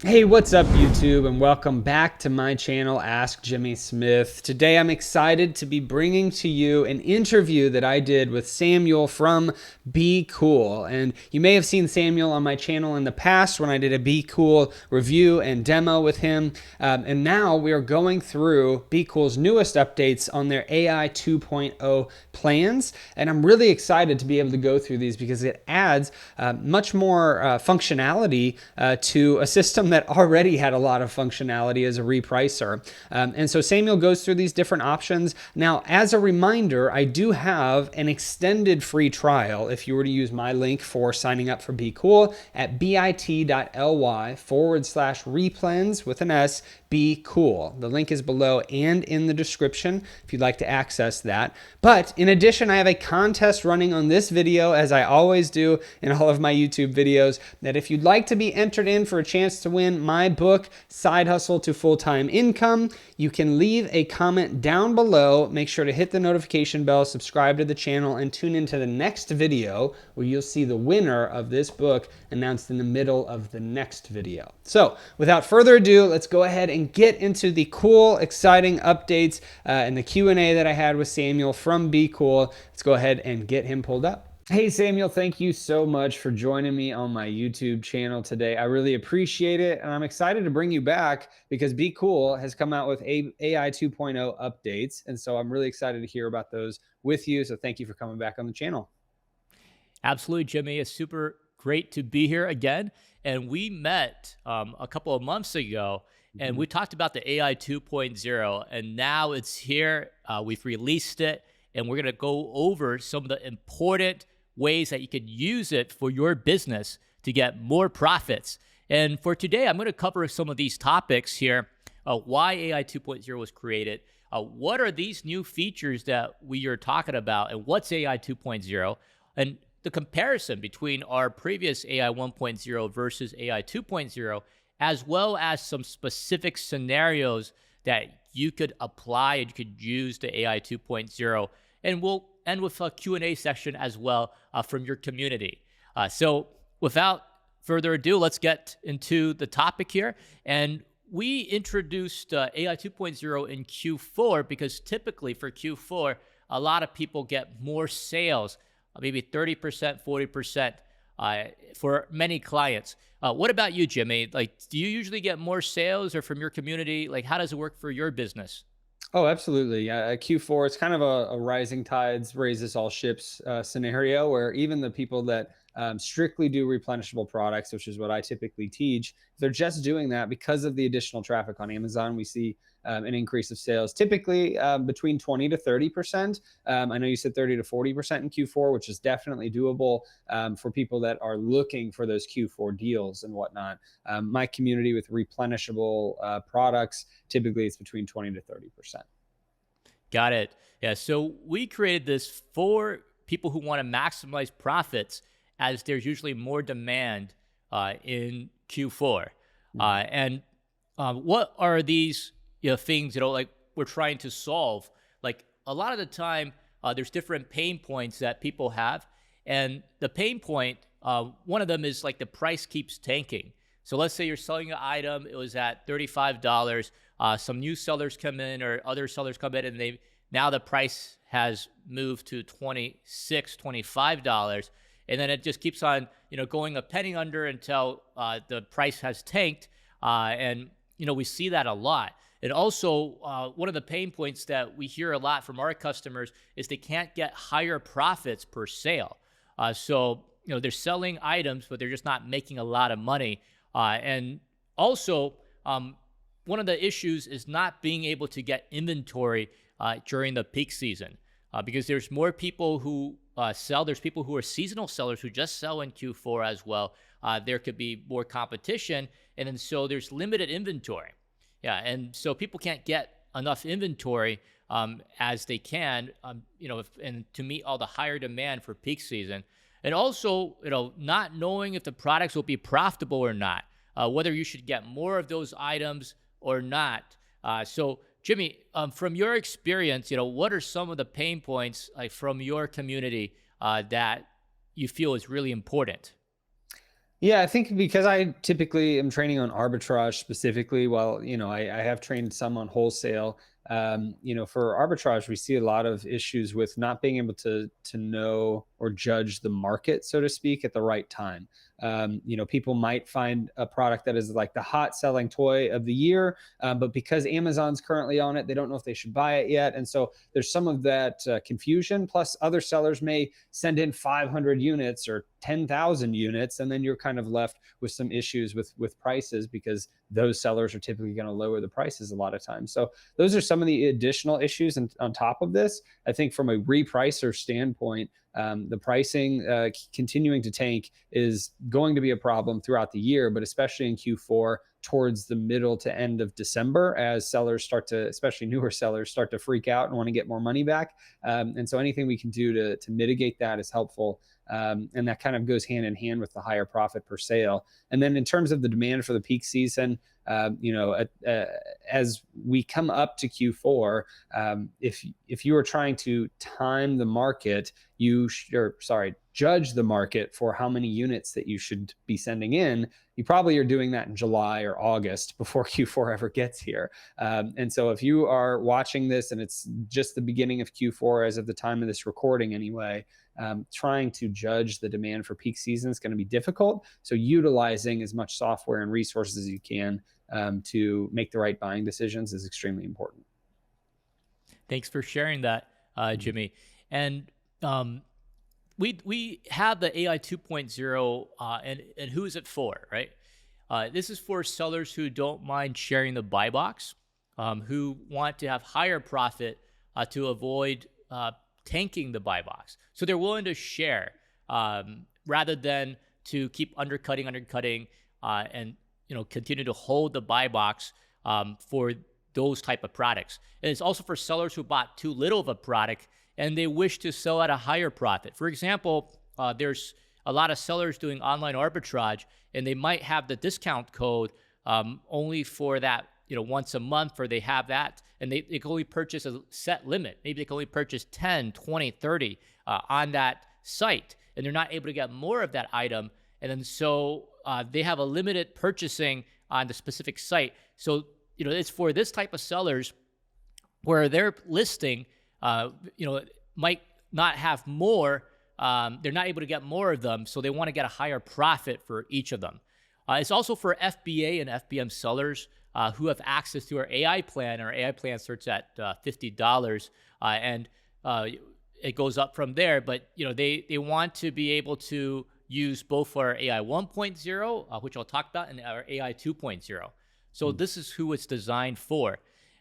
Hey, what's up YouTube, and welcome back to my channel, Ask Jimmy Smith. Today I'm excited to be bringing to you an interview that I did with Samuel from BQool. And you may have seen Samuel on my channel in the past when I did a BQool review and demo with him. And now we are going through BQool's newest updates on their AI 2.0 plans. And I'm really excited to be able to go through these because it adds much more functionality to a system that already had a lot of functionality as a repricer. And so Samuel goes through these different options. Now, as a reminder, I do have an extended free trial if you were to use my link for signing up for BQool at bit.ly/replens with an S, BQool. The link is below and in the description if you'd like to access that. But in addition, I have a contest running on this video, as I always do in all of my YouTube videos, that if you'd like to be entered in for a chance to win my book, Side Hustle to Full-Time Income, you can leave a comment down below. Make sure to hit the notification bell, subscribe to the channel, and tune into the next video where you'll see the winner of this book announced in the middle of the next video. So without further ado, let's go ahead and get into the cool, exciting updates and the Q&A that I had with Samuel from BQool. Let's go ahead and get him pulled up. Hey Samuel, thank you so much for joining me on my YouTube channel today. I really appreciate it, and I'm excited to bring you back because BQool has come out with AI 2.0 updates, and so I'm really excited to hear about those with you. So thank you for coming back on the channel. Absolutely, Jimmy. It's super great to be here again. And we met a couple of months ago, and we talked about the AI 2.0, and now it's here. We've released it, and we're going to go over some of the important ways that you could use it for your business to get more profits. And for today, I'm going to cover some of these topics here, why AI 2.0 was created, what are these new features that we are talking about, and what's AI 2.0, and the comparison between our previous AI 1.0 versus AI 2.0, as well as some specific scenarios that you could apply and you could use the AI 2.0. And we'll end with a Q&A session as well from your community. So without further ado, let's get into the topic here. And we introduced AI 2.0 in Q4 because typically for Q4, a lot of people get more sales, maybe 30%, 40% for many clients. What about you, Jimmy? Like, do you usually get more sales or from your community? Like, how does it work for your business? Oh, absolutely. Q4, it's kind of a rising tides raises all ships scenario where even the people that strictly do replenishable products, which is what I typically teach, they're just doing that because of the additional traffic on Amazon. We see an increase of sales, typically between 20 to 30%. I know you said 30 to 40% in Q4, which is definitely doable for people that are looking for those Q4 deals and whatnot. My community with replenishable products, typically it's between 20 to 30%. Got it. Yeah, so we created this for people who want to maximize profits as there's usually more demand in Q4. And what are these things, like we're trying to solve? Like a lot of the time, there's different pain points that people have. And the pain point, one of them is like the price keeps tanking. So let's say you're selling an item, it was at $35. Some new sellers come in or other sellers come in and now the price has moved to $26, $25. And then it just keeps on, going a penny under until the price has tanked. And we see that a lot. And also, one of the pain points that we hear a lot from our customers is they can't get higher profits per sale. So, they're selling items, but they're just not making a lot of money. And also, one of the issues is not being able to get inventory during the peak season because there's more people who sell. There's people who are seasonal sellers who just sell in Q4 as well. There could be more competition, and then so there's limited inventory. Yeah, and so people can't get enough inventory as they can, and to meet all the higher demand for peak season. And also, not knowing if the products will be profitable or not, whether you should get more of those items or not. So, Jimmy, from your experience, what are some of the pain points from your community that you feel is really important? Yeah, I think because I typically am training on arbitrage specifically, while I have trained some on wholesale. For arbitrage, we see a lot of issues with not being able to know or judge the market, so to speak, at the right time. People might find a product that is like the hot selling toy of the year, but because Amazon's currently on it, they don't know if they should buy it yet, and so there's some of that confusion. Plus, other sellers may send in 500 units or 10,000 units, and then you're kind of left with some issues with prices, because those sellers are typically going to lower the prices a lot of times. So those are some of the additional issues. And on top of this, I think from a repricer standpoint, the pricing continuing to tank is going to be a problem throughout the year, but especially in Q4 towards the middle to end of December, as sellers start to, especially newer sellers, start to freak out and want to get more money back. And so anything we can do to mitigate that is helpful. And that kind of goes hand in hand with the higher profit per sale. And then in terms of the demand for the peak season, as we come up to Q4, if you are trying to time the market, judge the market for how many units that you should be sending in, you probably are doing that in July or August before Q4 ever gets here. And so if you are watching this and it's just the beginning of Q4 as of the time of this recording anyway, trying to judge the demand for peak season is going to be difficult. So utilizing as much software and resources as you can to make the right buying decisions is extremely important. Thanks for sharing that, Jimmy. And we have the AI 2.0, and who is it for, right? This is for sellers who don't mind sharing the buy box, who want to have higher profit to avoid tanking the buy box. So they're willing to share rather than to keep undercutting, and continue to hold the buy box for those type of products. And it's also for sellers who bought too little of a product and they wish to sell at a higher profit. For example, there's a lot of sellers doing online arbitrage, and they might have the discount code only for that, once a month, or they have that, and they can only purchase a set limit. Maybe they can only purchase 10, 20, 30 on that site, and they're not able to get more of that item. And then so they have a limited purchasing on the specific site. So, it's for this type of sellers where their listing, might not have more. They're not able to get more of them, so they want to get a higher profit for each of them. It's also for FBA and FBM sellers who have access to our AI plan. Our AI plan starts at $50, and it goes up from there. But they want to be able to use both our AI 1.0, which I'll talk about, and our AI 2.0. So this is who it's designed for.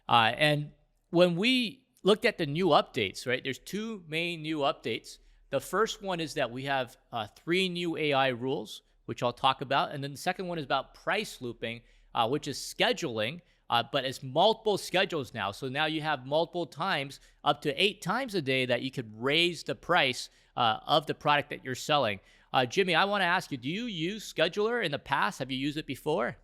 And when we looked at the new updates, right, there's two main new updates. The first one is that we have 3 new AI rules, which I'll talk about. And then the second one is about price looping, which is scheduling, but it's multiple schedules now. So now you have multiple times, up to 8 times a day, that you could raise the price of the product that you're selling. Jimmy, I want to ask you, do you use Scheduler in the past? Have you used it before?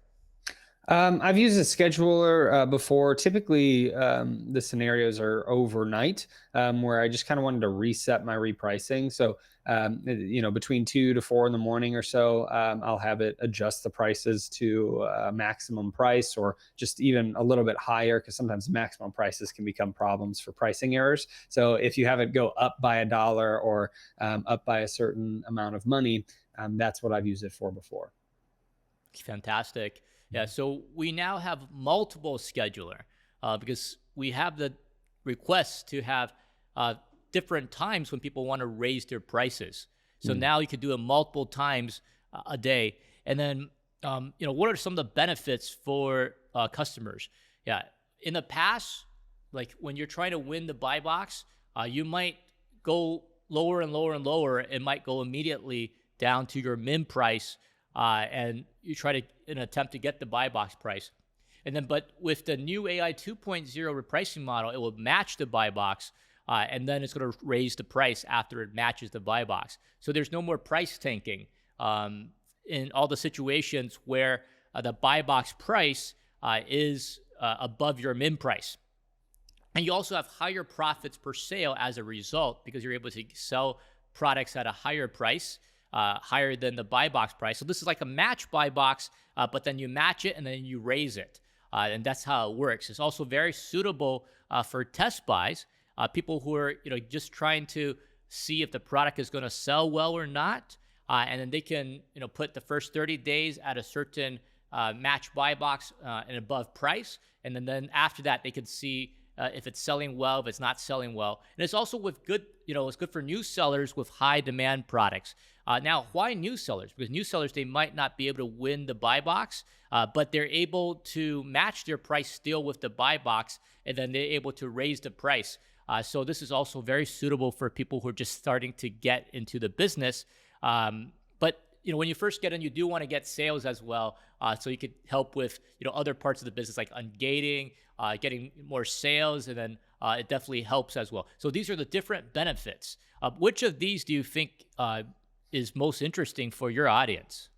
I've used a scheduler before. Typically, the scenarios are overnight, where I just kind of wanted to reset my repricing. So, between 2 to 4 in the morning or so, I'll have it adjust the prices to maximum price, or just even a little bit higher, because sometimes maximum prices can become problems for pricing errors. So if you have it go up by $1 or up by a certain amount of money, that's what I've used it for before. Fantastic. Yeah, so we now have multiple scheduler because we have the requests to have different times when people want to raise their prices. So now you could do it multiple times a day. And then, what are some of the benefits for customers? Yeah, in the past, like when you're trying to win the buy box, you might go lower and lower and lower. It might go immediately down to your min price, and you try to, in an attempt to get the buy box price. And then, but with the new AI 2.0 repricing model, it will match the buy box, and then it's going to raise the price after it matches the buy box. So there's no more price tanking in all the situations where the buy box price is above your min price. And you also have higher profits per sale as a result, because you're able to sell products at a higher price. higher than the buy box price. So this is like a match buy box, but then you match it and then you raise it. And that's how it works. It's also very suitable for test buys, people who are just trying to see if the product is going to sell well or not. And then they can put the first 30 days at a certain match buy box and above price. And then after that, they can see if it's selling well, if it's not selling well. And it's also with good, it's good for new sellers with high demand products. Now, why new sellers? Because new sellers, they might not be able to win the buy box, but they're able to match their price still with the buy box, and then they're able to raise the price. So this is also very suitable for people who are just starting to get into the business. But when you first get in, you do want to get sales as well. So you could help with other parts of the business like ungating, getting more sales, and then it definitely helps as well. So these are the different benefits. Which of these do you think is most interesting for your audience?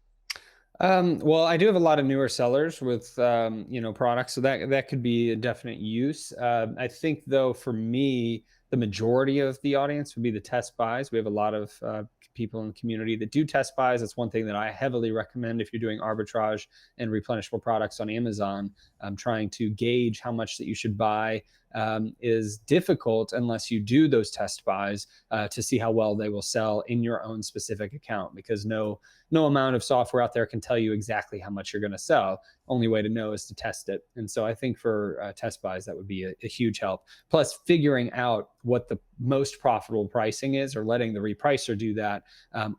Well, I do have a lot of newer sellers with products, so that could be a definite use. I think though, for me, the majority of the audience would be the test buys. We have a lot of people in the community that do test buys. That's one thing that I heavily recommend if you're doing arbitrage and replenishable products on Amazon. Trying to gauge how much that you should buy is difficult unless you do those test buys to see how well they will sell in your own specific account, because no amount of software out there can tell you exactly how much you're going to sell. Only way to know is to test it. And so I think for test buys, that would be a huge help. Plus, figuring out what the most profitable pricing is, or letting the repricer do that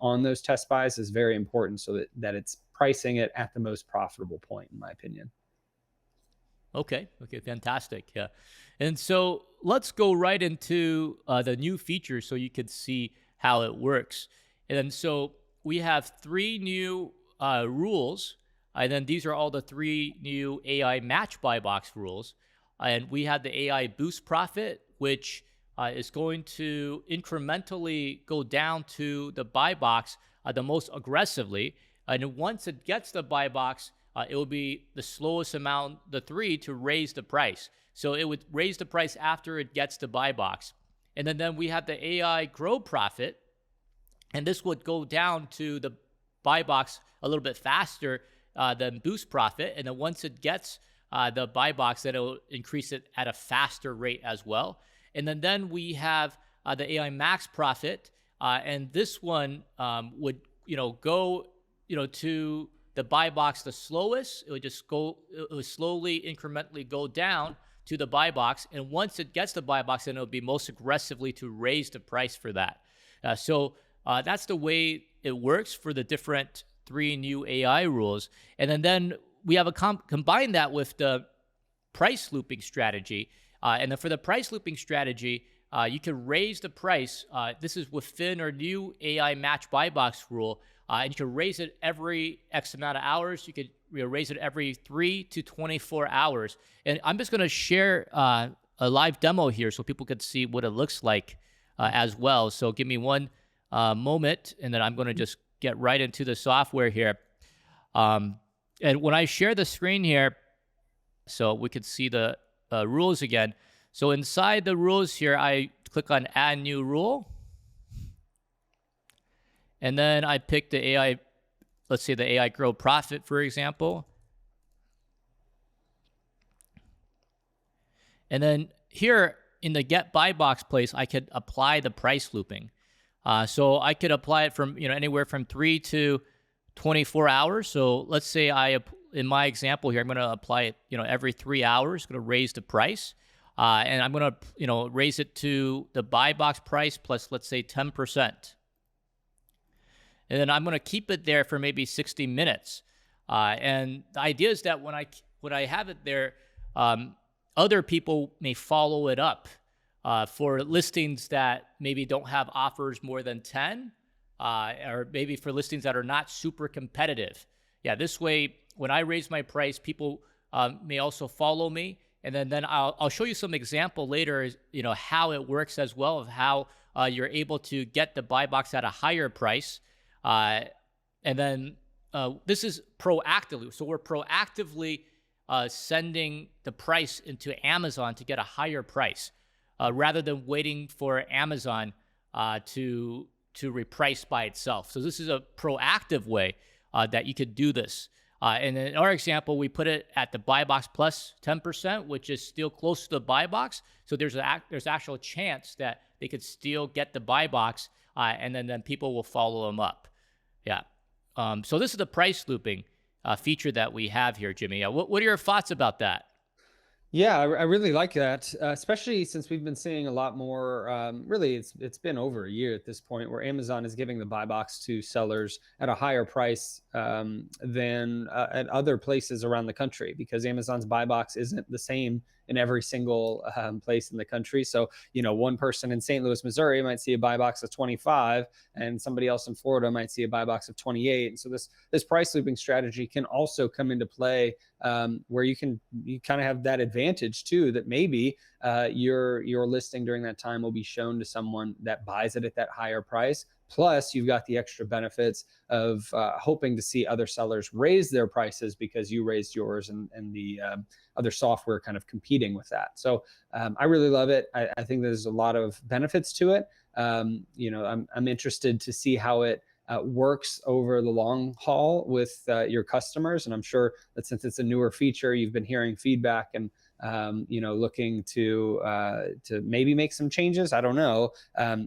on those test buys, is very important, so that it's pricing it at the most profitable point, in my opinion. Okay, fantastic. Yeah. And so let's go right into the new features so you can see how it works. And so we have 3 new rules, and then these are all the 3 new AI match buy box rules. And we have the AI boost profit, which is going to incrementally go down to the buy box the most aggressively. And once it gets the buy box, it will be the slowest amount, the 3, to raise the price. So it would raise the price after it gets the buy box. And then we have the AI grow profit, and this would go down to the buy box a little bit faster than boost profit. And then once it gets the buy box, then it will increase it at a faster rate as well. And then we have the AI max profit, and this one would go to the buy box the slowest. It would slowly incrementally go down to the buy box, and once it gets the buy box, then it would be most aggressively to raise the price for that. So that's the way it works for the different 3 new AI rules. And then we have combine that with the price looping strategy. And then for the price looping strategy, you can raise the price. This is within our new AI match buy box rule. And you can raise it every X amount of hours. You could raise it every 3 to 24 hours. And I'm just going to share a live demo here so people could see what it looks like as well. So give me one moment, and then I'm going to just get right into the software here. And when I share the screen here, so we could see the rules again. So inside the rules here, I click on Add New Rule. And then I pick the AI, let's say the AI Grow Profit, for example. And then here in the Get Buy Box place, I could apply the price looping. So I could apply it from anywhere from 3 to 24 hours. So let's say in my example here, I'm going to apply it every 3 hours. Going to raise the price, and I'm going to raise it to the buy box price plus, let's say, 10%. And then I'm going to keep it there for maybe 60 minutes. And the idea is that when I have it there, other people may follow it up for listings that maybe don't have offers more than 10, or maybe for listings that are not super competitive. Yeah, this way, when I raise my price, people may also follow me. And then I'll show you some example later, how it works as well, of how you're able to get the buy box at a higher price. And then this is proactively. So we're proactively sending the price into Amazon to get a higher price, rather than waiting for Amazon to to reprice by itself. So this is a proactive way that you could do this. And in our example, we put it at the buy box plus 10%, which is still close to the buy box. So there's actual chance that they could still get the buy box, and then people will follow them up. Yeah. So this is the price looping feature that we have here, Jimmy. What are your thoughts about that? Yeah, I really like that, especially since we've been seeing a lot more. Really, it's been over a year at this point where Amazon is giving the buy box to sellers at a higher price than at other places around the country, because Amazon's buy box isn't the same in every single place in the country. So, one person in St. Louis, Missouri might see a buy box of 25, and somebody else in Florida might see a buy box of 28. And so this price looping strategy can also come into play, where you kind of have that advantage too, that maybe your listing during that time will be shown to someone that buys it at that higher price. Plus, you've got the extra benefits of hoping to see other sellers raise their prices because you raised yours, and the other software kind of competing with that. So I really love it. I think there's a lot of benefits to it. I'm interested to see how it works over the long haul with your customers. And I'm sure that since it's a newer feature, you've been hearing feedback and looking to maybe make some changes. I don't know,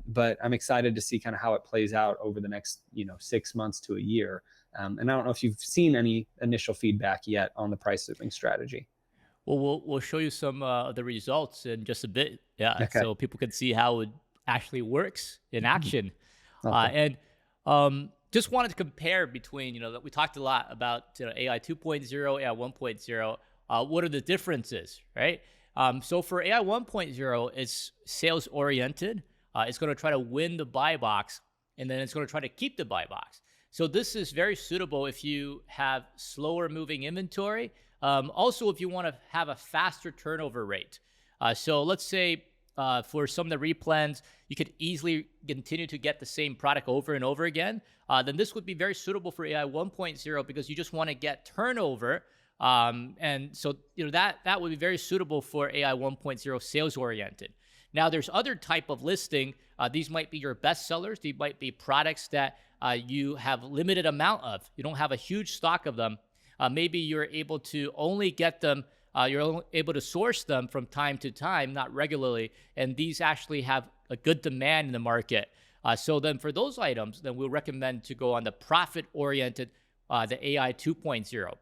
but I'm excited to see kind of how it plays out over the next 6 months to a year. And I don't know if you've seen any initial feedback yet on the price looping strategy. Well, we'll show you some of the results in just a bit. Yeah, Okay. so people can see how it actually works in action. Okay. And just wanted to compare between, we talked a lot about AI 2.0, AI 1.0. What are the differences, right? So for AI 1.0, it's sales oriented. It's going to try to win the buy box, and then it's going to try to keep the buy box. So this is very suitable if you have slower moving inventory. Also, if you want to have a faster turnover rate. So let's say for some of the replens, you could easily continue to get the same product over and over again. Then this would be very suitable for AI 1.0 because you just want to get turnover. And so that would be very suitable for AI 1.0 sales oriented. Now there's other type of listing. These might be your best sellers. These might be products that you have limited amount of. You don't have a huge stock of them. Maybe you're able to only get them, you're only able to source them from time to time, not regularly. And these actually have a good demand in the market. So then for those items, then we'll recommend to go on the profit-oriented, the AI 2.0.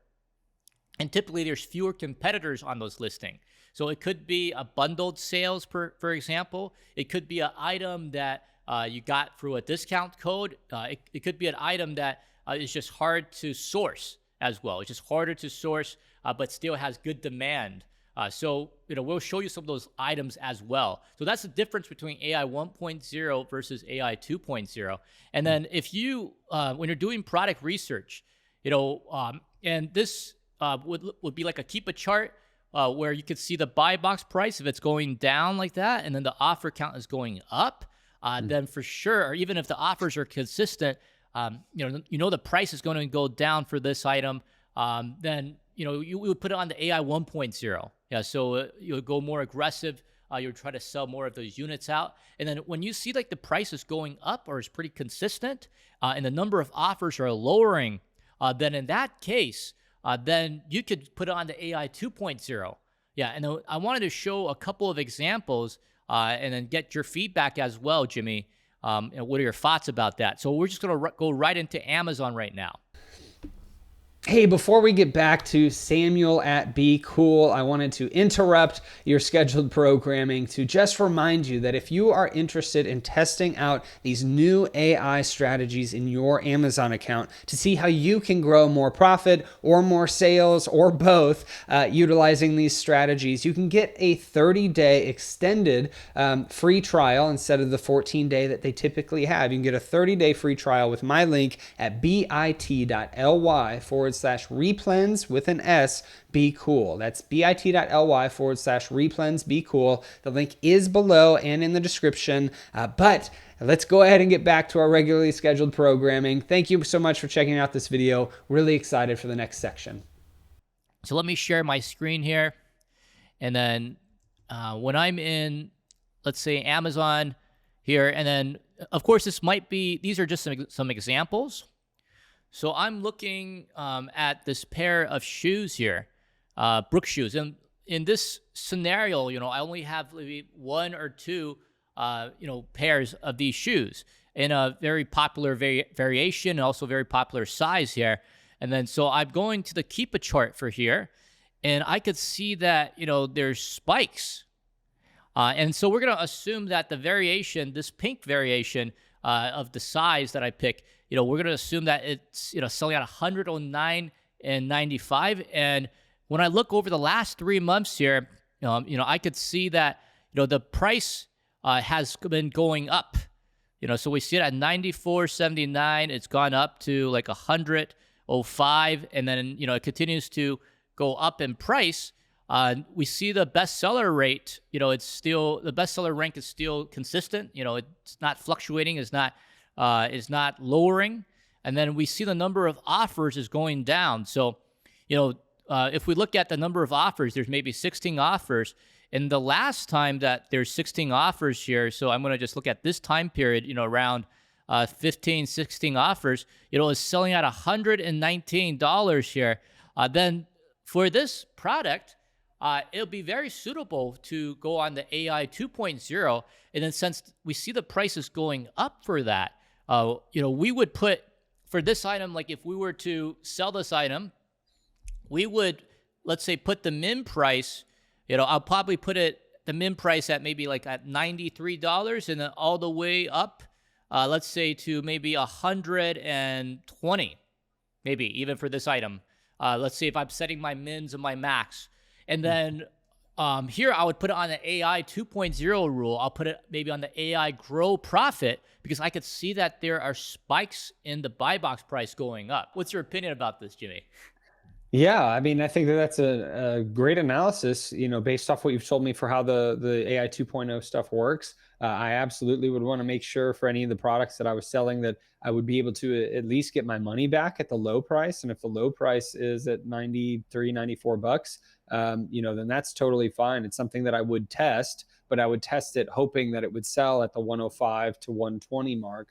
And typically there's fewer competitors on those listings. So it could be a bundled sales, for example. It could be an item that you got through a discount code. It could be an item that is just hard to source as well. It's just harder to source, but still has good demand. So we'll show you some of those items as well. So that's the difference between AI 1.0 versus AI 2.0. And then if you, when you're doing product research, and this would be like a keep a chart where you could see the buy box price if it's going down like that, and then the offer count is going up. Then for sure, or even if the offers are consistent, the price is going to go down for this item, then you would put it on the AI 1.0. Yeah, so you'll go more aggressive. You'll try to sell more of those units out. And then when you see like the price is going up or is pretty consistent, and the number of offers are lowering, then in that case, then you could put it on the AI 2.0. Yeah, and I wanted to show a couple of examples and then get your feedback as well, Jimmy. And what are your thoughts about that? So we're just going to go right into Amazon right now. Hey, before we get back to Samuel at BQool, I wanted to interrupt your scheduled programming to just remind you that if you are interested in testing out these new AI strategies in your Amazon account to see how you can grow more profit or more sales or both utilizing these strategies, you can get a 30-day extended free trial instead of the 14-day that they typically have. You can get a 30-day free trial with my link at bit.ly/replens with an S, BQool. That's bit.ly/replens, BQool. The link is below and in the description. But let's go ahead and get back to our regularly scheduled programming. Thank you so much for checking out this video. Really excited for the next section. So let me share my screen here. And then when I'm in, let's say Amazon, here. And then, of course, these are just some examples. So I'm looking at this pair of shoes here, Brooks shoes. And in this scenario, I only have maybe one or two, pairs of these shoes in a very popular variation and also very popular size here. And then, so I'm going to the Keep a chart for here, and I could see that, there's spikes. And so we're going to assume that the variation, this pink variation of the size that I pick, we're going to assume that it's, selling at 109.95. And when I look over the last 3 months here, I could see that, the price has been going up. So we see it at 94.79. It's gone up to like 100.05, and then it continues to go up in price. We see the bestseller rate. It's still the bestseller rank is still consistent. It's not fluctuating. Is not lowering. And then we see the number of offers is going down. So, if we look at the number of offers, there's maybe 16 offers. And the last time that there's 16 offers here, so I'm going to just look at this time period, around 15, 16 offers, is selling at $119 here. Then for this product, it'll be very suitable to go on the AI 2.0. And then since we see the prices going up for that, we would put, for this item, like if we were to sell this item, we would, let's say, put the min price, I'll probably put the min price at maybe like at $93 and then all the way up, let's say to maybe 120, maybe even for this item. Let's see if I'm setting my mins and my max. And then here I would put it on the AI 2.0 rule. I'll put it maybe on the AI grow profit because I could see that there are spikes in the buy box price going up. What's your opinion about this, Jimmy? Yeah, I mean, I think that's a great analysis, based off what you've told me for how the AI 2.0 stuff works. I absolutely would want to make sure for any of the products that I was selling that I would be able to at least get my money back at the low price. And if the low price is at 93, 94 bucks, then that's totally fine. It's something that I would test, but I would test it hoping that it would sell at the 105 to 120 mark.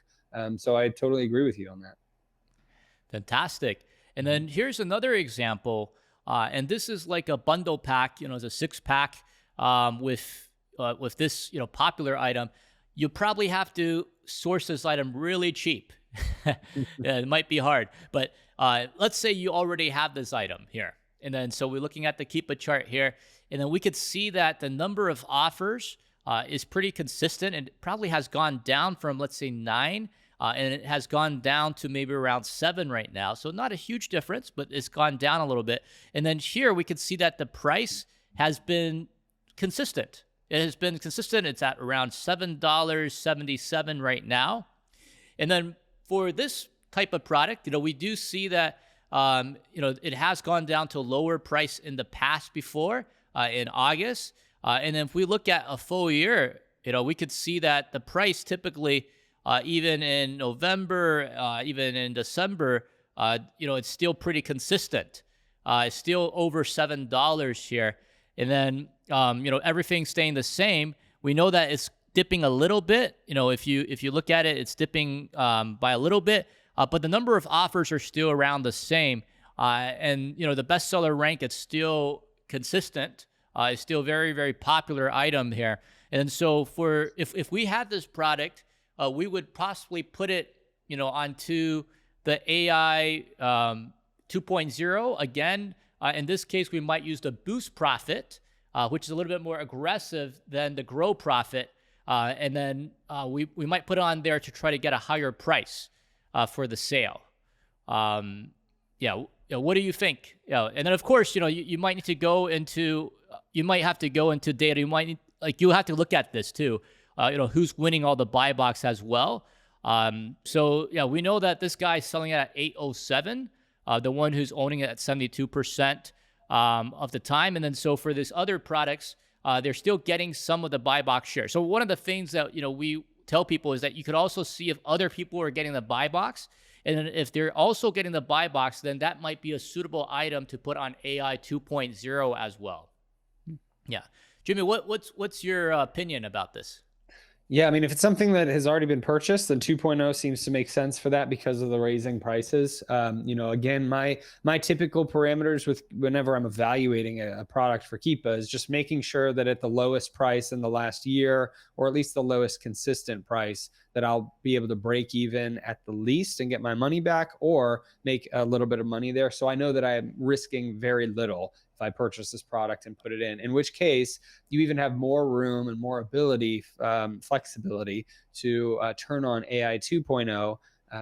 So I totally agree with you on that. Fantastic. And then here's another example, and this is like a bundle pack. It's a 6-pack with this popular item. You probably have to source this item really cheap. It might be hard, but let's say you already have this item here, and then so we're looking at the Keep a chart here, and then we could see that the number of offers is pretty consistent, and it probably has gone down from, let's say, 9. And it has gone down to maybe around 7 right now. So not a huge difference, but it's gone down a little bit. And then here we can see that the price has been consistent. It has been consistent. It's at around $7.77 right now. And then for this type of product, we do see that, it has gone down to a lower price in the past before, in August. And then if we look at a full year, we could see that the price typically, even in November, even in December, it's still pretty consistent. It's still over $7 here. And then, everything staying the same. We know that it's dipping a little bit. If you look at it, it's dipping by a little bit, but the number of offers are still around the same. And, the bestseller rank, it's still consistent. It's still very, very popular item here. And so if we had this product, we would possibly put it, onto the AI 2.0. Again, in this case, we might use the boost profit, which is a little bit more aggressive than the grow profit. And then we might put it on there to try to get a higher price for the sale. What do you think? And then, of course, you might need to go into, you might have to go into data. You might need, you have to look at this too. Who's winning all the buy box as well. We know that this guy's selling it at 807, the one who's owning it at 72% of the time. And then so for these other products, they're still getting some of the buy box share. So one of the things that, we tell people is that you could also see if other people are getting the buy box. And then if they're also getting the buy box, then that might be a suitable item to put on AI 2.0 as well. Yeah. Jimmy, what's your opinion about this? Yeah, I mean, if it's something that has already been purchased, then 2.0 seems to make sense for that because of the raising prices. Again, my typical parameters with whenever I'm evaluating a product for Keepa is just making sure that at the lowest price in the last year, or at least the lowest consistent price, that I'll be able to break even at the least and get my money back, or make a little bit of money there. So I know that I am risking very little if I purchase this product and put it in which case you even have more room and more ability, flexibility to turn on AI 2.0,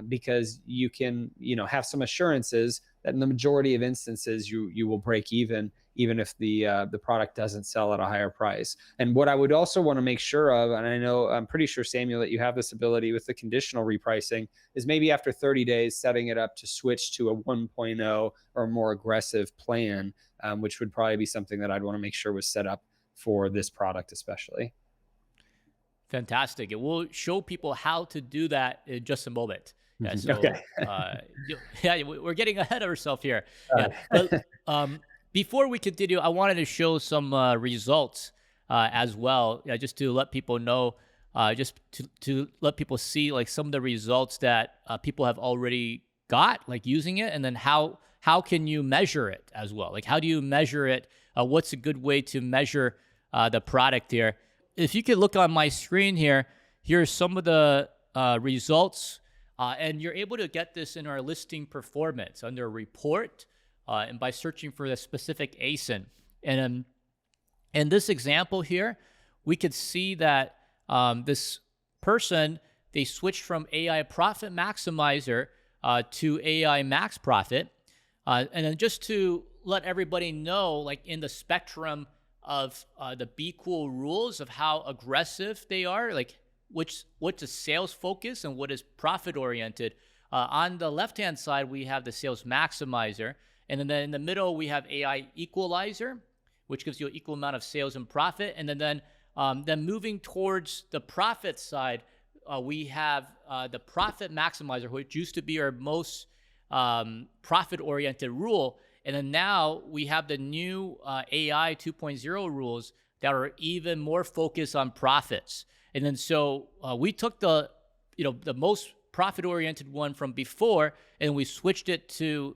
because you can, have some assurances that in the majority of instances you will break even if the product doesn't sell at a higher price. And what I would also want to make sure of, and I'm pretty sure, Samuel, that you have this ability with the conditional repricing, is maybe after 30 days setting it up to switch to a 1.0 or more aggressive plan, which would probably be something that I'd want to make sure was set up for this product especially. Fantastic. It will show people how to do that in just a moment. Yeah, so Okay. yeah, we're getting ahead of ourselves here. All Yeah, right. but before we continue, I wanted to show some results as well, just to let people know, just to let people see like some of the results that people have already got, like using it, and then how can you measure it as well? Like, how do you measure it? What's a good way to measure the product here? If you could look on my screen here, here's some of the results. And you're able to get this in our listing performance under report, and by searching for the specific ASIN. And in this example here, we could see that this person, they switched from AI Profit Maximizer to AI Max Profit. And then just to let everybody know, like in the spectrum of the BQool rules of how aggressive they are, like what's a sales focus and what is profit oriented. On the left hand side, we have the sales maximizer, and then in the middle we have AI equalizer, which gives you an equal amount of sales and profit. And then moving towards the profit side, we have the profit maximizer, which used to be our most profit oriented rule. And then now we have the new AI 2.0 rules that are even more focused on profits. And then so we took the most profit-oriented one from before, and we switched it to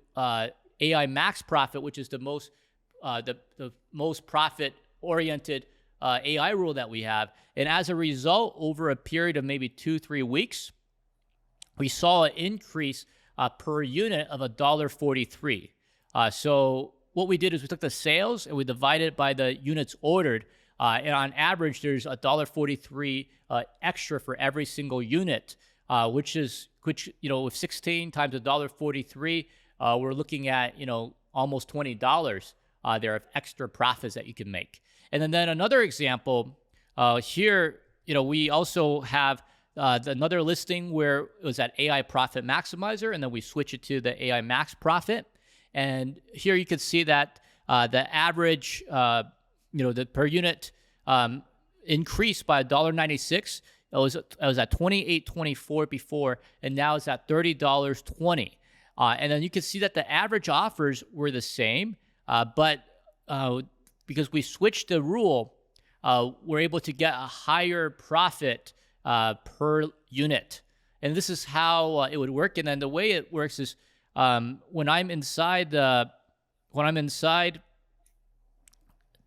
AI Max Profit, which is the most profit-oriented AI rule that we have. And as a result, over a period of maybe 2-3 weeks, we saw an increase per unit of $1.43. So what we did is we took the sales and we divided it by the units ordered. And on average, there's $1.43 extra for every single unit, which with 16 times $1.43, we're looking at almost $20 there of extra profits that you can make. And then another example here, we also have another listing where it was at AI Profit Maximizer, and then we switch it to the AI Max Profit. And here you can see that the average, the per unit increased by $1.96. It was at $28.24 before, and now it's at $30.20. And then you can see that the average offers were the same, but because we switched the rule, we're able to get a higher profit per unit. And this is how it would work. And then the way it works is when I'm inside,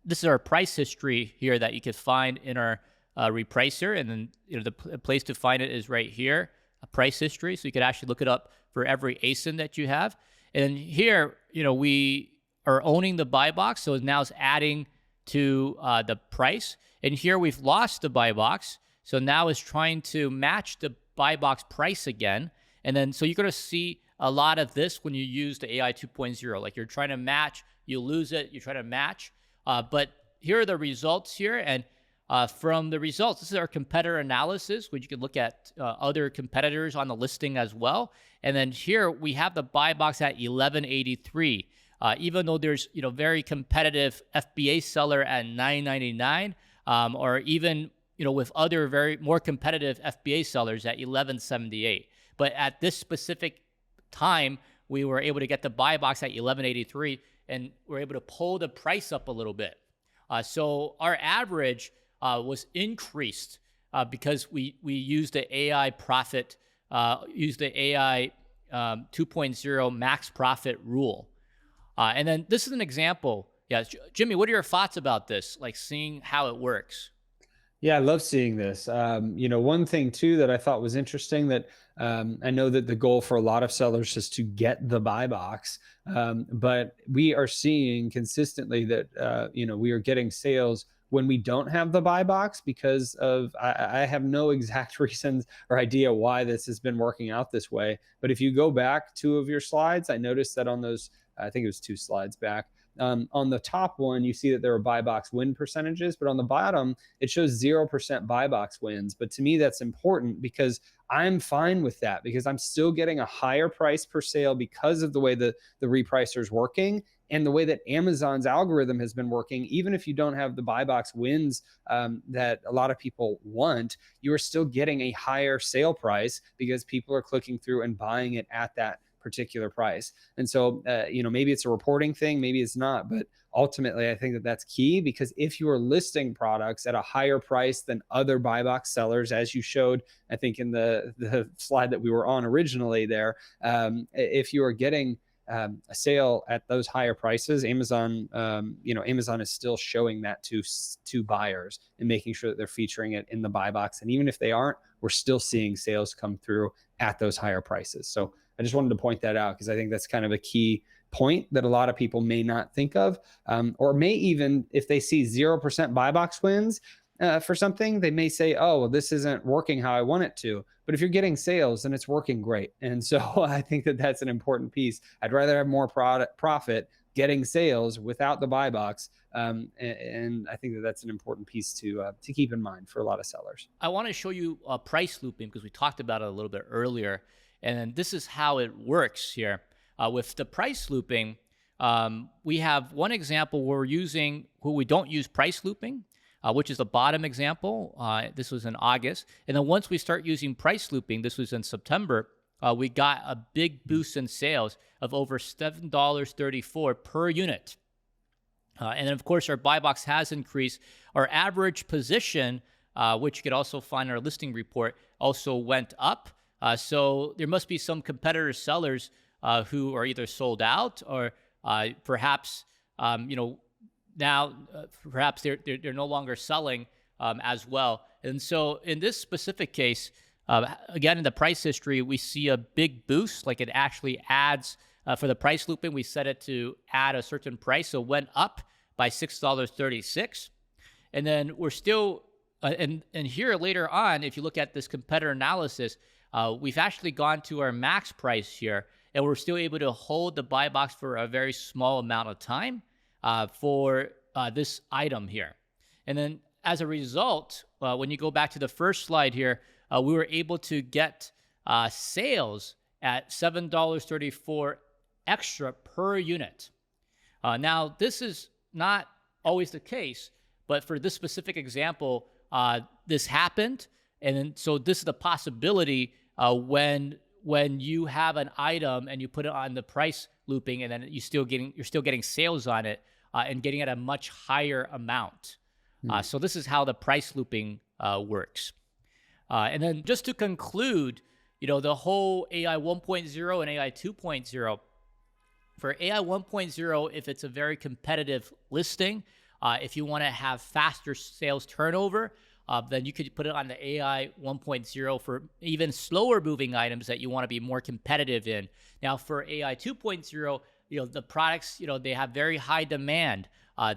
this is our price history here that you can find in our repricer. And then the place to find it is right here, a price history. So you could actually look it up for every ASIN that you have. And here, we are owning the buy box. So now it's adding to the price. And here we've lost the buy box. So now it's trying to match the buy box price again. And then so you're going to see a lot of this when you use the AI 2.0. Like you're trying to match, you lose it, you try to match. But here are the results here. And from the results, this is our competitor analysis, which you can look at other competitors on the listing as well. And then here we have the buy box at 1183. Even though there's very competitive FBA seller at $9.99, or even with other very more competitive FBA sellers at $11.78. But at this specific time, we were able to get the buy box at $11.83, and we're able to pull the price up a little bit. So our average was increased because we use the AI profit, use the AI 2.0 max profit rule. And then this is an example. Yeah, Jimmy, what are your thoughts about this? Like seeing how it works? Yeah, I love seeing this. One thing too that I thought was interesting that I know that the goal for a lot of sellers is to get the buy box, but we are seeing consistently that we are getting sales when we don't have the buy box because of I have no exact reasons or idea why this has been working out this way. But if you go back two of your slides, I noticed that on those, I think it was two slides back. On the top one, you see that there are buy box win percentages, but on the bottom, it shows 0% buy box wins. But to me, that's important because I'm fine with that because I'm still getting a higher price per sale because of the way the repricer is working and the way that Amazon's algorithm has been working. Even if you don't have the buy box wins that a lot of people want, you are still getting a higher sale price because people are clicking through and buying it at that particular price. And so, maybe it's a reporting thing, maybe it's not, but ultimately I think that that's key because if you are listing products at a higher price than other buy box sellers, as you showed, I think in the slide that we were on originally there, if you are getting a sale at those higher prices, Amazon is still showing that to buyers and making sure that they're featuring it in the buy box. And even if they aren't, we're still seeing sales come through at those higher prices. So I just wanted to point that out because I think that's kind of a key point that a lot of people may not think of, or may even, if they see 0% buy box wins for something, they may say, oh, well, this isn't working how I want it to. But if you're getting sales, then it's working great. And so I think that that's an important piece. I'd rather have more profit getting sales without the buy box. And I think that that's an important piece to keep in mind for a lot of sellers. I want to show you price looping because we talked about it a little bit earlier. And this is how it works here. With the price looping, we have one example where we don't use price looping, which is the bottom example. This was in August. And then once we start using price looping, this was in September, we got a big boost in sales of over $7.34 per unit. And then, of course, our buy box has increased. Our average position, which you could also find in our listing report, also went up. So there must be some competitor sellers who are either sold out or perhaps now perhaps they're no longer selling as well. And so in this specific case, again in the price history, we see a big boost. Like it actually adds for the price looping. We set it to add a certain price, so it went up by $6.36, and then we're still and here later on, if you look at this competitor analysis. We've actually gone to our max price here, and we're still able to hold the buy box for a very small amount of time for this item here. And then as a result, when you go back to the first slide here, we were able to get sales at $7.34 extra per unit. Now, this is not always the case, but for this specific example, this happened. And then, so this is the possibility when you have an item and you put it on the price looping, and then you're still getting sales on it and getting at a much higher amount. So this is how the price looping works. And then just to conclude, the whole AI 1.0 and AI 2.0. For AI 1.0, if it's a very competitive listing, if you want to have faster sales turnover, then you could put it on the AI 1.0 for even slower moving items that you want to be more competitive in. Now for AI 2.0, the products, they have very high demand.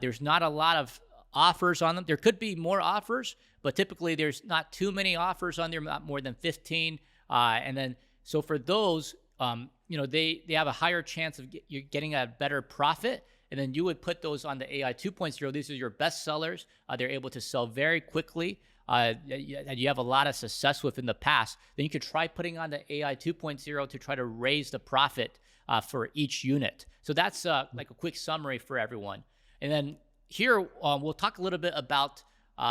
There's not a lot of offers on them. There could be more offers, but typically there's not too many offers on there, not more than 15. And then, so for those, they have a higher chance of you getting a better profit. And then you would put those on the AI 2.0. These are your best sellers. They're able to sell very quickly. You have a lot of success with in the past. Then you could try putting on the AI 2.0 to try to raise the profit for each unit. So that's like a quick summary for everyone. And then here, we'll talk a little bit about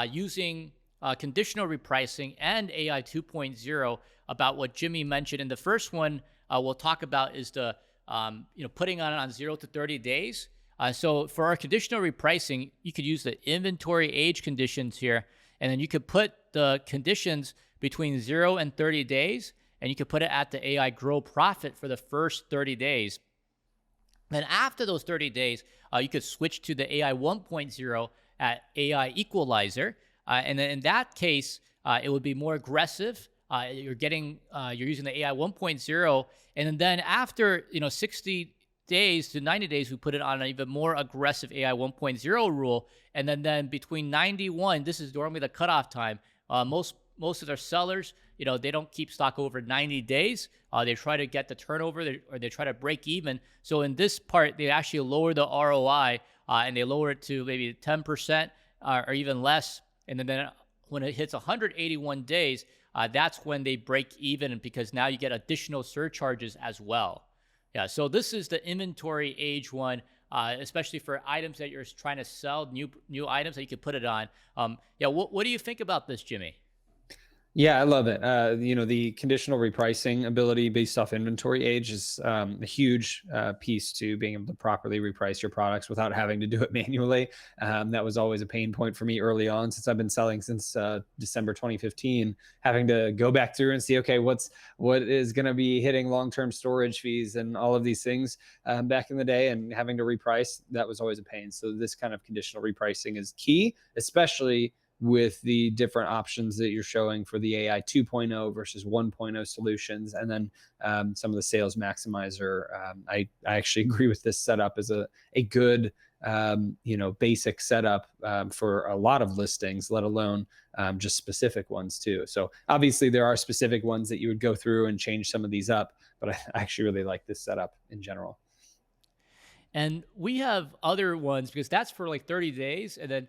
using conditional repricing and AI 2.0, about what Jimmy mentioned. And the first one we'll talk about is the putting on 0 to 30 days. So for our conditional repricing, you could use the inventory age conditions here. And then you could put the conditions between 0 and 30 days, and you could put it at the AI grow profit for the first 30 days. Then after those 30 days, you could switch to the AI 1.0 at AI equalizer. And then in that case, it would be more aggressive. You're using the AI 1.0. And then after, 60 days to 90 days, we put it on an even more aggressive AI 1.0 rule. And then between 91, this is normally the cutoff time. Most of their sellers, they don't keep stock over 90 days. They try to get the turnover or they try to break even. So in this part, they actually lower the ROI and they lower it to maybe 10% or even less. And then when it hits 181 days, that's when they break even, because now you get additional surcharges as well. Yeah, so this is the inventory age one, especially for items that you're trying to sell, new items that you could put it on. What do you think about this, Jimmy? Yeah, I love it. The conditional repricing ability based off inventory age is a huge piece to being able to properly reprice your products without having to do it manually. That was always a pain point for me early on, since I've been selling since December 2015, having to go back through and see, okay, what is going to be hitting long-term storage fees and all of these things back in the day, and having to reprice, that was always a pain. So this kind of conditional repricing is key, especially with the different options that you're showing for the AI 2.0 versus 1.0 solutions. And then some of the sales maximizer. I actually agree with this setup as a good, basic setup for a lot of listings, let alone just specific ones too. So obviously there are specific ones that you would go through and change some of these up, but I actually really like this setup in general. And we have other ones, because that's for like 30 days. And then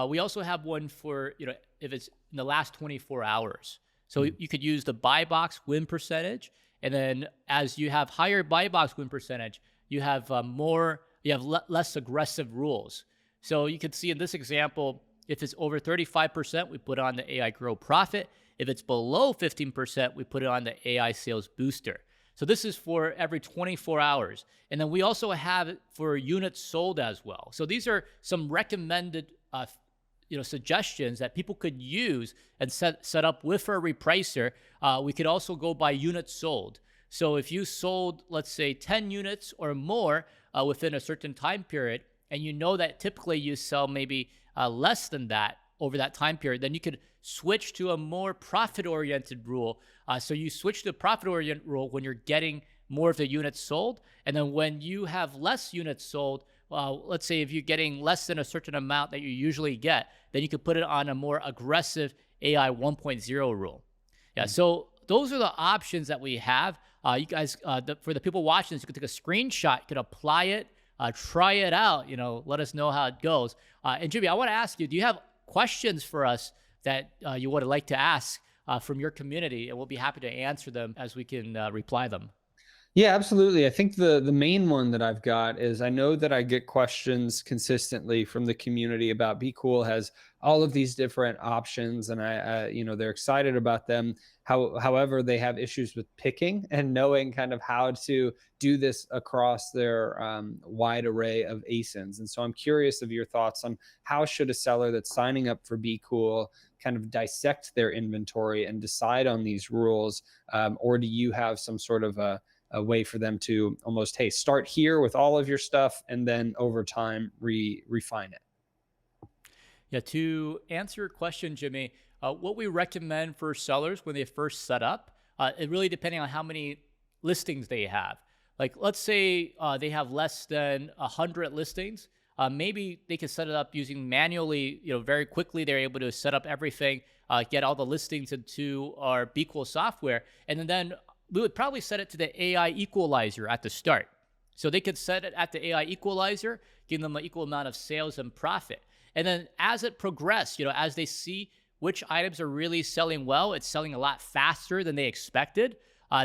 we also have one for, if it's in the last 24 hours. So you could use the buy box win percentage. And then as you have higher buy box win percentage, you have less aggressive rules. So you can see in this example, if it's over 35%, we put on the AI grow profit. If it's below 15%, we put it on the AI sales booster. So this is for every 24 hours. And then we also have it for units sold as well. So these are some recommended suggestions that people could use and set up with our repricer. We could also go by units sold. So if you sold, let's say, 10 units or more within a certain time period, and you know that typically you sell maybe less than that over that time period, then you could switch to a more profit-oriented rule. So you switch to the profit-oriented rule when you're getting more of the units sold. And then when you have less units sold, let's say if you're getting less than a certain amount that you usually get, then you could put it on a more aggressive AI 1.0 rule. Yeah, so those are the options that we have. You guys, for the people watching this, you could take a screenshot, you could apply it, try it out, let us know how it goes. And Jimmy, I want to ask you, do you have questions for us that you would like to ask from your community? And we'll be happy to answer them as we can reply them. Yeah, absolutely. I think the main one that I've got is, I know that I get questions consistently from the community about BQool has all of these different options, and they're excited about them. However, they have issues with picking and knowing kind of how to do this across their wide array of ASINs. And so I'm curious of your thoughts on how should a seller that's signing up for BQool kind of dissect their inventory and decide on these rules, or do you have some sort of a way for them to almost, hey, start here with all of your stuff and then over time refine it? Yeah, to answer your question, Jimmy, what we recommend for sellers when they first set up, it really depending on how many listings they have. Like, let's say they have less than 100 listings. Maybe they can set it up using manually, very quickly. They're able to set up everything, get all the listings into our BQool software, and then we would probably set it to the AI equalizer at the start. So they could set it at the AI equalizer, give them an equal amount of sales and profit. And then as it progresses, as they see which items are really selling well, it's selling a lot faster than they expected,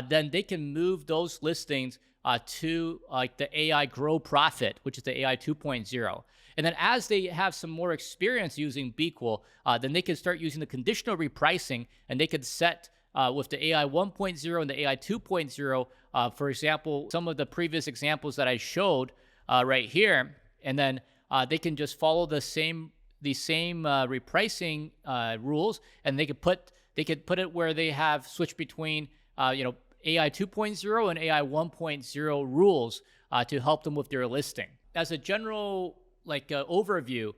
then they can move those listings to the AI grow profit, which is the AI 2.0. And then as they have some more experience using BQool, then they can start using the conditional repricing, and they could set with the AI 1.0 and the AI 2.0, for example, some of the previous examples that I showed right here, and then they can just follow the same the same repricing rules, and they could put it where they have switched between AI 2.0 and AI 1.0 rules to help them with their listing. As a general overview,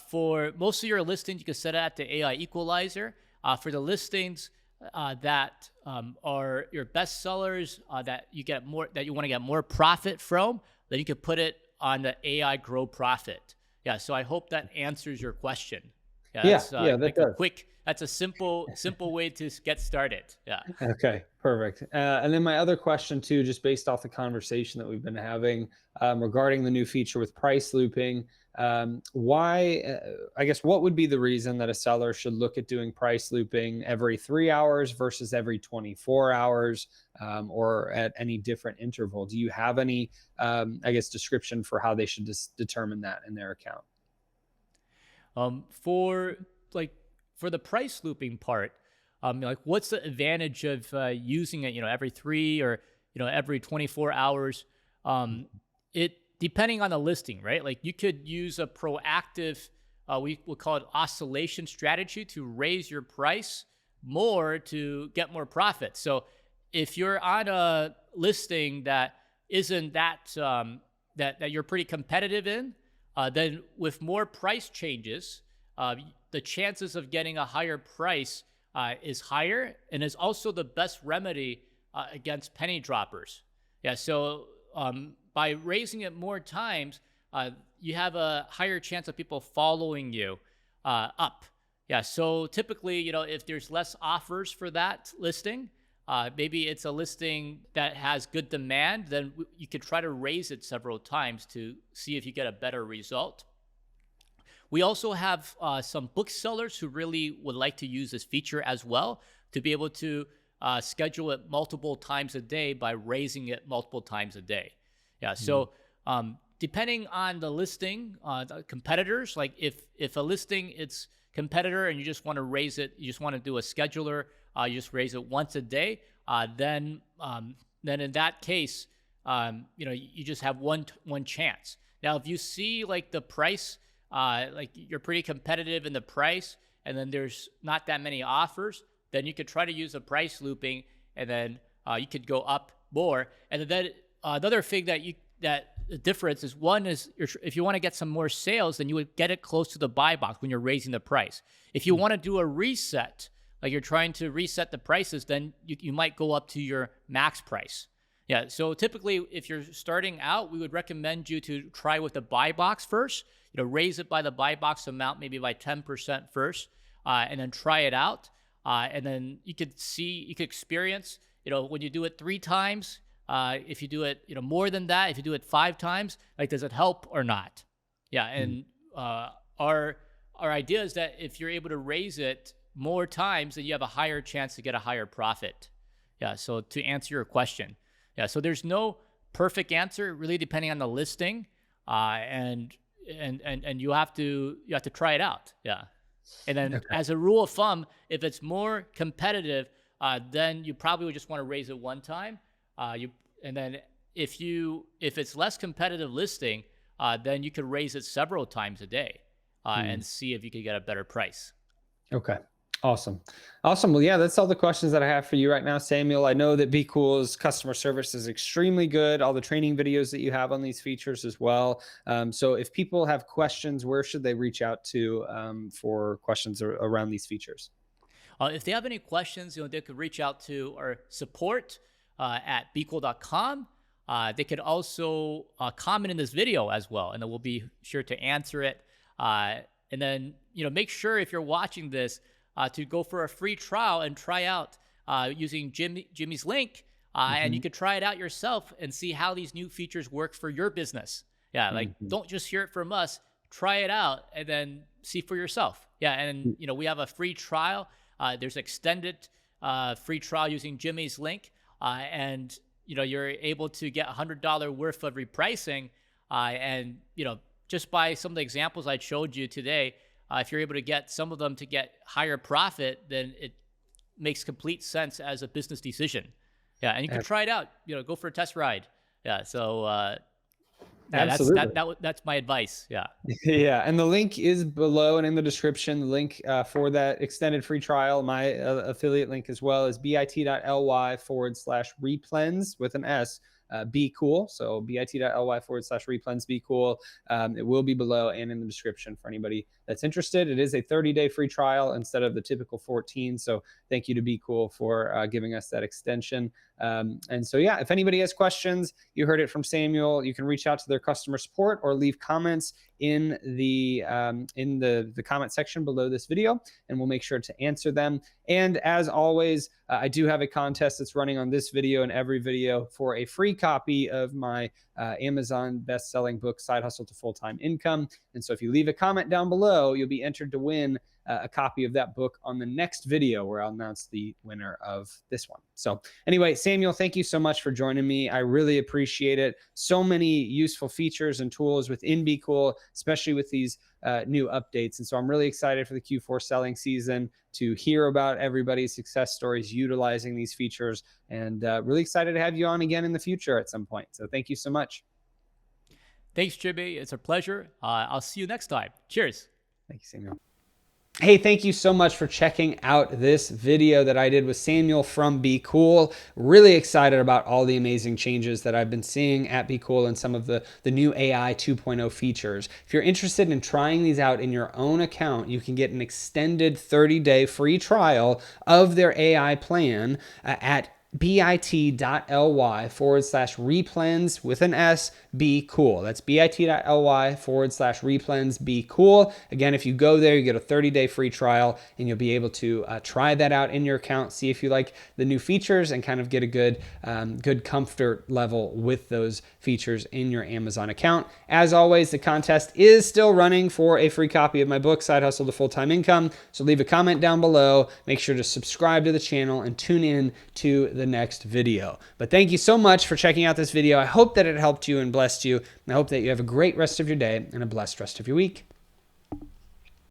for most of your listings, you can set it at the AI equalizer. For the listings that are your best sellers that you want to get more profit from, then you can put it on the AI grow profit. Yeah, so I hope that answers your question. That does. That's a simple way to get started. Yeah. Okay, perfect. And then my other question too, just based off the conversation that we've been having regarding the new feature with price looping, I guess, what would be the reason that a seller should look at doing price looping every 3 hours versus every 24 hours, or at any different interval? Do you have any, I guess, description for how they should determine that in their account? For the price looping part, what's the advantage of using it, every 3 or every 24 hours? It depending on the listing, right? Like you could use a proactive, we will call it oscillation strategy, to raise your price more to get more profit. So if you're on a listing that isn't that you're pretty competitive in, then with more price changes, the chances of getting a higher price is higher, and is also the best remedy against penny droppers. Yeah, so by raising it more times, you have a higher chance of people following you up. Yeah, so typically, if there's less offers for that listing, maybe it's a listing that has good demand, then you could try to raise it several times to see if you get a better result. We also have some booksellers who really would like to use this feature as well, to be able to schedule it multiple times a day by raising it multiple times a day. Yeah, so depending on the listing, the competitors, like if a listing, it's competitor and you just want to raise it, you just want to do a scheduler, you just raise it once a day, then in that case, you just have one chance. Now, if you see like the price, like you're pretty competitive in the price, and then there's not that many offers, then you could try to use a price looping, and then you could go up more. And then another thing that the difference is, one is if you want to get some more sales, then you would get it close to the buy box when you're raising the price. If you want to do a reset, like you're trying to reset the prices, then you might go up to your max price. Yeah, so typically if you're starting out, we would recommend you to try with the buy box first. Raise it by the buy box amount, maybe by 10% first, and then try it out. And then you could experience, when you do it 3 times, if you do it, more than that, if you do it 5 times, like, does it help or not? Yeah, and our idea is that if you're able to raise it more times, then you have a higher chance to get a higher profit. Yeah, so to answer your question. Yeah, so there's no perfect answer, really, depending on the listing, and you have to try it out. Yeah, and then as a rule of thumb, if it's more competitive, then you probably would just want to raise it one time. And then if it's less competitive listing, then you could raise it several times a day, and see if you could get a better price. Okay. Awesome. Well, yeah, that's all the questions that I have for you right now, Samuel. I know that BQool's customer service is extremely good, all the training videos that you have on these features as well. So if people have questions, where should they reach out to for questions around these features? If they have any questions, they could reach out to our support at BQool.com. They could also comment in this video as well, and then we'll be sure to answer it. And then, make sure if you're watching this, to go for a free trial and try out using Jimmy's link, and you could try it out yourself and see how these new features work for your business. Yeah, like don't just hear it from us, try it out and then see for yourself. Yeah, and we have a free trial. There's extended free trial using Jimmy's link, and you're able to get $100 worth of repricing, and just by some of the examples I showed you today, if you're able to get some of them to get higher profit, then it makes complete sense as a business decision. Yeah, and you can try it out. Go for a test ride. Yeah, so Yeah, Absolutely. that's my advice. Yeah. Yeah, and the link is below and in the description. The link for that extended free trial, my affiliate link as well, is bit.ly/replens with an S. BQool. So bit.ly/replens BQool. It will be below and in the description for anybody that's interested. It is a 30-day free trial instead of the typical 14. So thank you to BQool for giving us that extension. And so, yeah, if anybody has questions, you heard it from Samuel, you can reach out to their customer support or leave comments in the comment section below this video, and we'll make sure to answer them. And as always, I do have a contest that's running on this video and every video for a free copy of my Amazon best-selling book, Side Hustle to Full-Time Income. And so if you leave a comment down below, you'll be entered to win a copy of that book on the next video where I'll announce the winner of this one. So anyway, Samuel, thank you so much for joining me. I really appreciate it. So many useful features and tools within BQool, especially with these new updates. And so I'm really excited for the Q4 selling season to hear about everybody's success stories utilizing these features, and really excited to have you on again in the future at some point. So thank you so much. Thanks, Jimmy. It's a pleasure. I'll see you next time. Cheers. Thank you, Samuel. Hey, thank you so much for checking out this video that I did with Samuel from BQool. Really excited about all the amazing changes that I've been seeing at BQool and some of the new AI 2.0 features. If you're interested in trying these out in your own account, you can get an extended 30-day free trial of their AI plan at bit.ly/replens with an S BQool. That's bit.ly/replens BQool. Again, if you go there, you get a 30-day free trial, and you'll be able to try that out in your account, see if you like the new features, and kind of get a good comfort level with those features in your Amazon account. As always, the contest is still running for a free copy of my book, Side Hustle to Full-Time Income. So leave a comment down below. Make sure to subscribe to the channel and tune in to the next video. But thank you so much for checking out this video. I hope that it helped you and blessed you. And I hope that you have a great rest of your day and a blessed rest of your week.